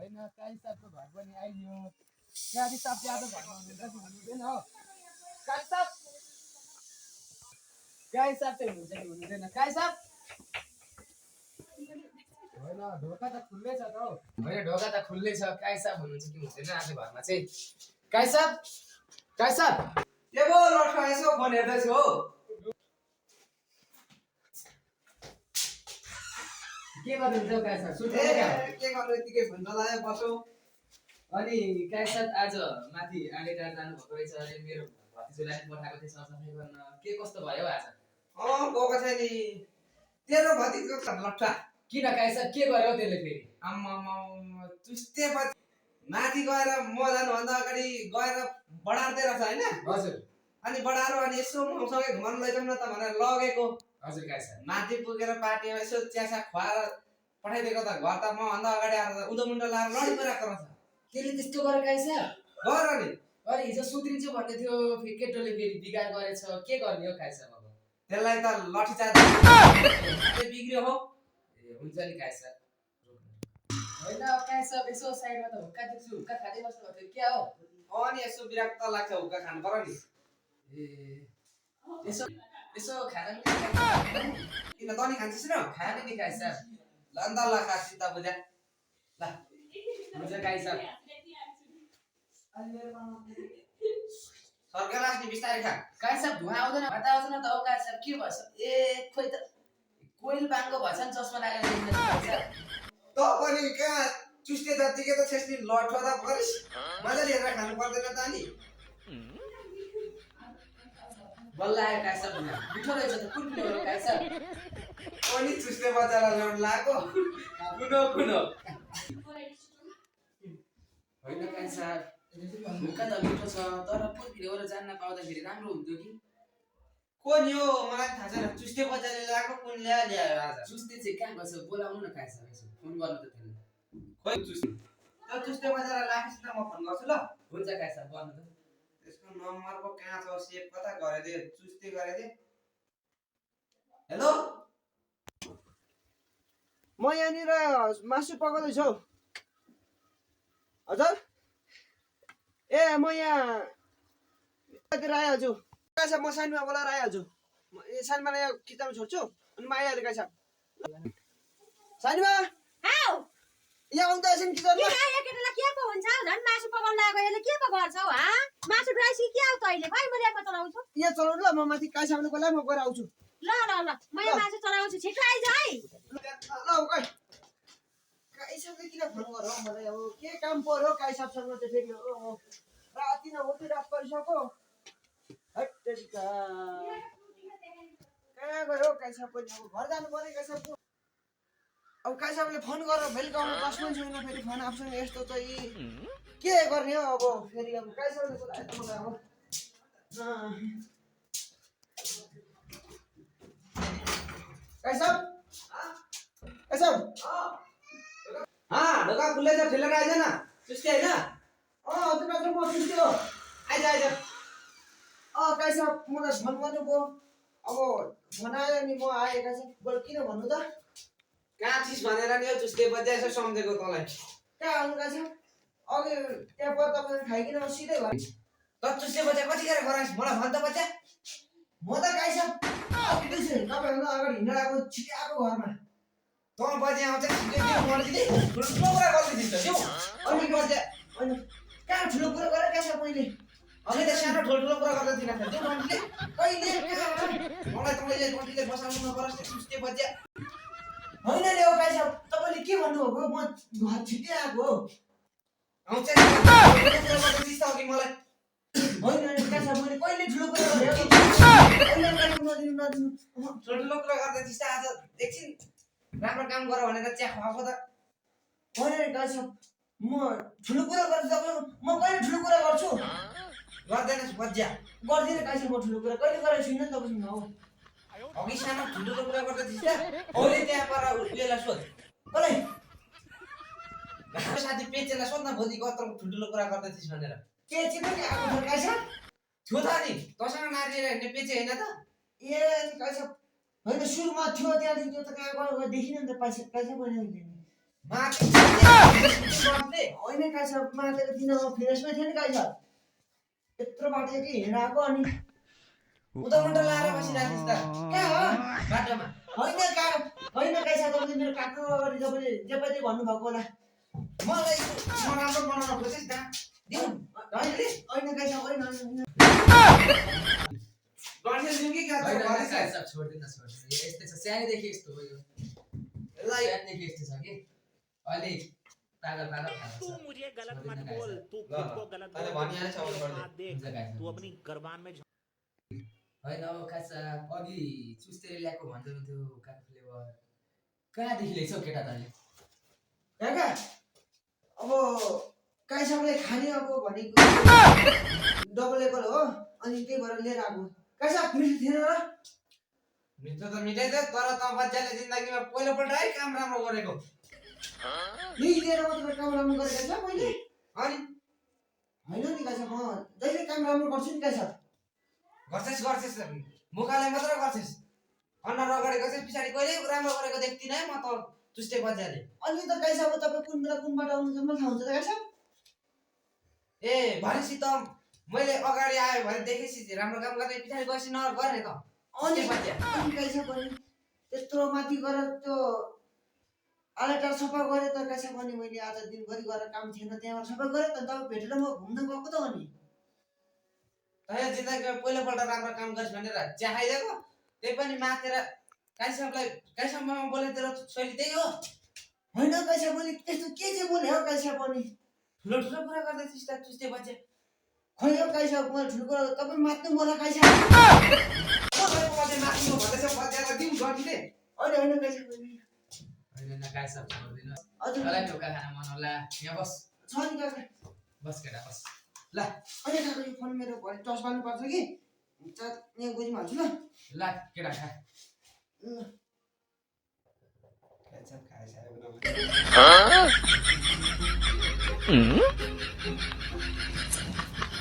होइन काली साहबको घर पनि आइयो काली साहब आज घरमा हुनुहुन्छ कि हुनुहुँदैन हो काली साहब चाहिँ हुनुहुन्छ कि हुनुहुँदैन काली साहब होइन ढोका त खुल्लै छ त हौ होइन ढोका त खुल्लै छ काली साहब हुनुहुन्छ कि हुँदैन आज घरमा चाहिँ काली साहब के पो लट्ठा यसो फोन हेर्दैछु हो के गर्नुहुन्छ काली साहब सुत्नु के गर्नु यतिकै फोन चलायो बसौ अनि काली साहब आज माथि आँडेटार जानुभएको रहेछ अरे मेरो भतिजोलाई पठाएको थिएँ सरसफाइ गर्न के कस्तो भयो आज गएको छ नि तेरो भतिजको लट्ठा किन काली साहब के गर्यो त्यसले फेरि आम्मा चुस्ते माथि गएर म जानुभन्दा अगाडि गएर बढार्दै रहेछ होइन हजुर अनि बढाएर अनि यसो मसँगै घुमाउनु लैजाउँ न त भनेर लगेको हजुर काली साहब माथि पुगेर पार्टीमा यसो चियासा खुवाएर पठाइदिएको त घर त म भन्दा अगाडि आएर उदो मुन्डो लाएर लडी परिरहेको रहेछ त्यसले त्यस्तो गर्यो काली साहब गर नि अरे हिजो सुध्रिन्छु भन्दै थियो फेरि केटोले फेरि बिगार गरेछ के गर्ने हो काली साहब अब त्यसलाई त लठी चार्ज बिग्रियो हो ए हुन्छ नि काली साहब होइन काली साहब यसो साइडमा त हुक्का देख्छु हुक्का खाँदै बस्नु भएको थियो क्या हो अनि यसो विरक्त लाग्छ हुक्का खानु पर्यो नि ए यसो यसो खाना किन तनी खान्छस् न खाने नि काली साहब ल अन्त ल खा चिन्ता बुझ्या ल हुन्छ काली साहब सरकार नि बिस्तारै खा काली साहब धुवा आउँदैन भात आउँदैन त काली साहब के भएछ ए खोइ त कोइल बाङ्गो भएछ नि चस्मा लागेर देख्दैन काली साहब त पनि कहाँ चुस्टे जतिकै त छेस नि लठो त परिस् मजाले हेरेर खानु पर्दैन त नि बल्ल आयो काली साहब मिठो रहेछ त कुन कुन हो काली साहब अनि चुस्टे बच्चालाई ल्याउनु लाग्यो कुनो होइन काली साहब हुक्का त मिठो छ तर पुर्खिएर जान्न पाउँदाखेरि राम्रो हुन्थ्यो कि कोनि हो मलाई थाहा छैन चुस्टे बच्चाले ल्याएको कुन ल्यायो आज चुस्ते चाहिँ कहाँ गएछ बोलाउनु न काली साहब यसो फोन गर्नु त त्यसले खोइ चुस्टे त्यो चुस्टे बच्चालाई राखेस् न म फोन गर्छु ल हुन्छ काली साहब गर्नु त त्यसको नम्बर पो कहाँ छ सेभ कता गरेदे चुस्टे गरेदे हेलो म यहाँनिर मासु पकाउँदैछु हौ हजुर ए म यहाँ आइहाल्छु साहब म सानोमा बोलाएर आइहाल्छु ए सानोमा यहाँ किताब छोड्छु अनि म आइहालेँ काई साहब सानोमा यहाँ आउँदा एकछिन किताबमा केटालाई के पो हुन्छ झन् मासु पकाउन लागेको यसले के पो गर्छौ हा मासु ड्राई सिकिहाउ तैँले खै म ल्याएको चलाउँछु यहाँ चलाउनु ल म माथि काई साहबले बोलाए म गएर आउँछु ल म यहाँ मासु चलाउँछु छिटो आइज है ल काई साहबले किन फोन गर मलाई अब के काम पर्यो काई साहबसँग चाहिँ फेरि राति नहोस् रात परिसक्यो हैट तेरिका कहाँ गयो काई साहब पनि अब घर जानु पर्यो काई साहबको अब काई साहबले फोन गरेर बेलुका आउनु बस्नु छैन फेरि फोन आफूसँग यस्तो चाहिँ के गर्ने हो अब फेरि अब काई साहबले बोलायो त मलाई अब काई साहब ढोका खुल्लै छ ठेलेर आइज न चुस्टे होइन हजुर दाजु म चुस्टे हो आइज काई साहब मलाई फोन गर्नुभयो अब फोन आयो नि म आएँ काई साहब बरु किन भन्नु त कहाँ थिस् भनेर नि हो चुस्टे बच्चा यसो सम्झेको तँलाई कहाँ आउनु काई साहब अघि त्यहाँ पर तपाईँले खाइकन सिधै घर त चुस्टे बच्चा कतिखेर गराइस् मलाई भन् त बच्चा म त काई साहब तपाईँभन्दा अगाडि हिँडेर आएको छिटै आएको घरमा तँ बजे आउँछ ठुलो कुरा गरिदिन्छ त्यो अनि बच्चा होइन कहाँ ठुलो कुरा गरेँ काई साहब मैले अनि त सानो ठुलो कुरा गर्दै दिन त्यो मान्छेले कहिले मलाई तपाईँले कतिले बसाउनु नपरोस् चुस्टे बच्चा होइन नि हो काई साहब तपाईँले के भन्नुभएको म घर छिटै आएको हो आउँछ कि मलाई होइन काई साहब मैले कहिले ठुलो कुरा गरेँ ठुलो कुरा गर्दै थिइस् त आज एकछिन राम्रो काम गर भनेर चिया खुवाएको त होइन काई साहब म ठुलो कुरा गर्छु तपाईँ म कहिले ठुलो कुरा गर्छु गर्दैनस् बच्चा गर्दिनँ काई साहब म ठुलो कुरा कहिले गरेको छुइनँ नि तपाईँसँग हो अघि सानो ठुलो कुरा गर्दै थिइस् त औले त्यहाँ पर उयोलाई सोध कसलाई हाम्रो साथी पेचेलाई सोध्न भोलि कत्रो ठुल्ठुलो कुरा गर्दै थिइस् भनेर के चाहिँ पनि आएको छ काई साहब थियो त नि तँसँग नारीले हिँड्ने पेचे होइन त ए काई साहब होइन सुरुमा थियो त्यहाँदेखि त्यो त कहाँ गयो देखिन नि त काई साहब मैले माथि अनि काय छ मातेको दिनमा फ्रेसमै थियो नि काय छ यत्रो बाटो कि हिँडेर आएको अनि उता लाएर बसिरहेको थिइस् त के हो बाटोमा होइन काय छ तपाईँले मेरो काको अगाडि तपाईँले जे पनि भन्नुभएको होला मलाई नराम्रो बनाउन खोजेस् न दिउ होइन काय छ होइन गर्छ दिउ कि काट्छ होइन भनिस् काय साहब छोड्दिन यस्तै छ सानैदेखि यस्तो हो यो लाई सानैदेखि यस्तो छ कि अलिक पागल तू मुझे गलत मत छोड़ देना बोल कैसा। तू खुद को गलत तैँले बोल भनिहालेछ अब छोड्दे। हाथ देख हुन्छ गाइस, तू हुन्छ। अपनी गर्बान में होइन अब खासा अघि चुस्तेर ल्याएको भन्दै हुन्थ्यो काको फ्लेभर कहाँदेखि ल्याइछौ केटा तैँले काका अब काय सबले खाने अब भनेको डबल एप्पल हो अनि त्यही भएर लिएर आएको काय सब मिठो थिएन र मिठो त मिठै थियो तर त बच्चाले जिन्दगीमा पहिलोपल्ट है काम राम्रो गरेको यही लिएर मात्र काम राम्रो गरेको छ मैले अनि होइन नि काय छ म जहिले काम राम्रो गर्छु नि काय छ गर्छस् मुखाले मात्र गर्छस् अनुहार अगाडि गर्छस् पछाडि कहिले राम्रो गरेको देख्दिनँ है म त चुस्टे बच्चाले अनि त काय छ अब तपाईँ कुन बेला कुन बाटो आउनुहुन्छ मलाई थाहा हुन्छ त काय छ ए भनेपछि त मैले अगाडि आयो भने देखेपछि राम्रो काम गर्ने पछाडि गएपछि नगर्ने त अनि बच्चा अनि काय छ भने त्यत्रो माथि गएर त्यो आलाटार सफा गरेँ त काय छ भने मैले आज दिनभरि गरेर काम थिएन त्यहाँबाट सफा गरेँ त तपाईँ भेटेर म घुम्न गएको त अनि तैँले जिन्दगीमा पहिलोपल्ट राम्रो काम गरिस् भनेर चाहाइदिएको त्यही पनि माथेर काहीसँग बोले तेरो शैली त्यही हो होइन काय छ भने त्यस्तो के चाहिँ बोले हो काय छ भने ठुलो ठुलो कुरा गर्दैछस् त चुस्टे बच्चा खै हो काय छ मलाई ठुलो कुरा तपाईँ मात्नु मलाई काय छ कसैको बच्चा माथि भन्दैछ बच्चालाई दिउँ गरिदिने होइन काय छ भने होइन न काय साहब छोड्दिनु हजुर मलाई ढोका खान मन होला यहाँ बस छ नि काका बस केटा बस ल अहिले काका यो फोन मेरो भरे टच मार्नु पर्छ कि यहाँ गोजीमा हाल्छु ल ल केटा खा ल।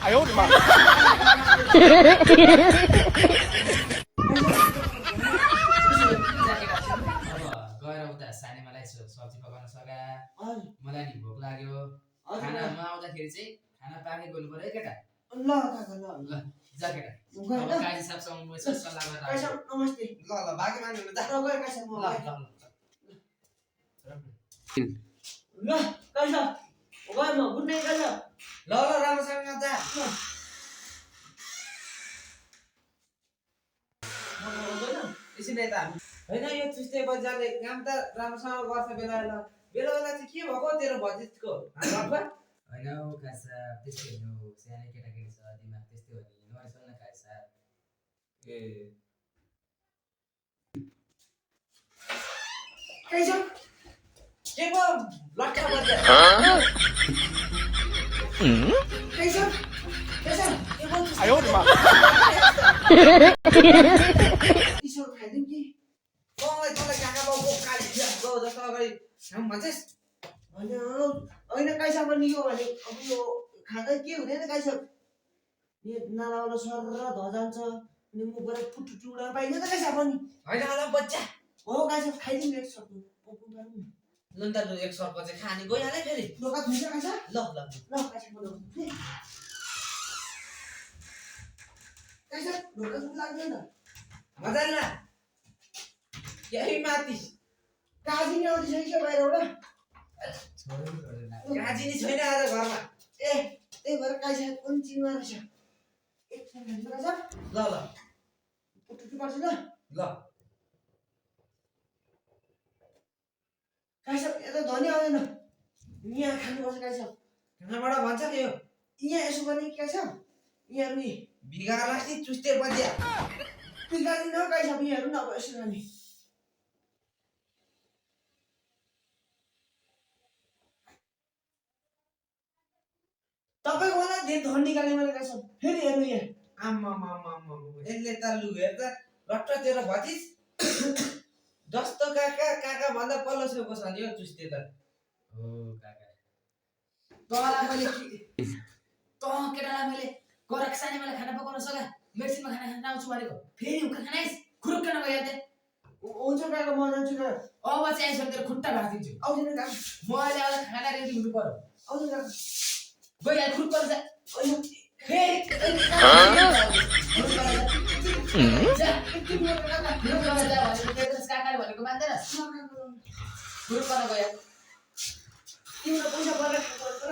अब गएर उता सानी मलाई सब्जी पकाउन सका हजुर मलाई नि भोक लाग्यो हजुर खाना म आउँदाखेरि चाहिँ खाना पाकै गर्नु पर्यो है केटा ल काका ल ल जा केटा गएँ अब ल काजी साहबसँग म यसो सल्लाह गरेर काय छ आउँछु। नमस्ते ल भागी मान्नु त र गएँ काय छ म ल गएँ। ल ल काय छ गएँ म गुड नाइट काय छ ल राम्रोसँग जा एकछिन यता होइन यो चुस्टे बच्चाले काम त राम्रोसँग गर्छ बेला बेला बेला बेला चाहिँ के भएको तेरो भजिजको घरमा होइन हौ कासा त्यस्तै हो नि हौ सानै केटाकेटी छ दिमाग त्यस्तै हो नि नरिसाउ न कासा ए काय छ के पो लट्ठा बच्चा काय छ के बोल्छु ईश्वर खाइदिउँ कि तँलाई काका बाउको काली गौ जस्तो अगाडि खाऊँ भन्छस् होइन काय छ भने यो भने अब यो खाँदा के हुँदैन काय छ यो नालावाला सर र ध जान्छ अनि मुखबाट फुटु टुक्रा पाइन्छ त काय छ भने होइन होला बच्चा हो काय छ खाइदिउँ एक सक्नु लु त लु एक सर्को चाहिँ खाने गइहाल्यो फेरि ढोका धुन्छ काय छ ल ल ल काय छ काय छ ढोका धुनु लाग्दैन मजाले ल यही माथि काजी नि आउँदैछ कि बाहिरबाट काजी नि छैन आज घरमा ए त्यही भएर काय छ कुन चिनमा रहेछ एकछिन खान्छ काय छ ल ल फुटु पार्छु ल ल काय छ यता धनी आउँदैन यहाँ खानुपर्छ काय छ कहाँबाट भन्छ यो यहाँ यसो गर्ने के छ यहाँ नि बिगार्लास् नि चुस्टे बच्चा बिगार्दिन हो काय छ यहाँहरू न अब यसो गर्ने तपाईँको मलाई धेरै धन निकाल्ने मैले काय छ फेरि हेर्नु यहाँ आम्मा यसले त लु हेर त लट्ट तेरो भतिज जस्तो काका भन्दा पल्लो छेउको छ नि यो चुस्टे त हो काका तँलाई मैले केटालाई मैले गएर सानै मलाई खाना पकाउन सका मेडिसिनमा खाना खान आउँछु भनेको फेरि उका खाना खुरुक्क नभइहाल्थे हुन्छ काका म जान्छु काका अब चाहिँ आइसक्यो तेरो खुट्टा भाँचिदिन्छु आउँदैन काका म अहिले आउँदा खाना रेडी हुनु पर्यो आउँदैन काका गइहाल खुट्टा जा अहिले फेरि काकाले भनेको मान्दैनस् खुट्टा गयो तिम्रो पैसा पर्ला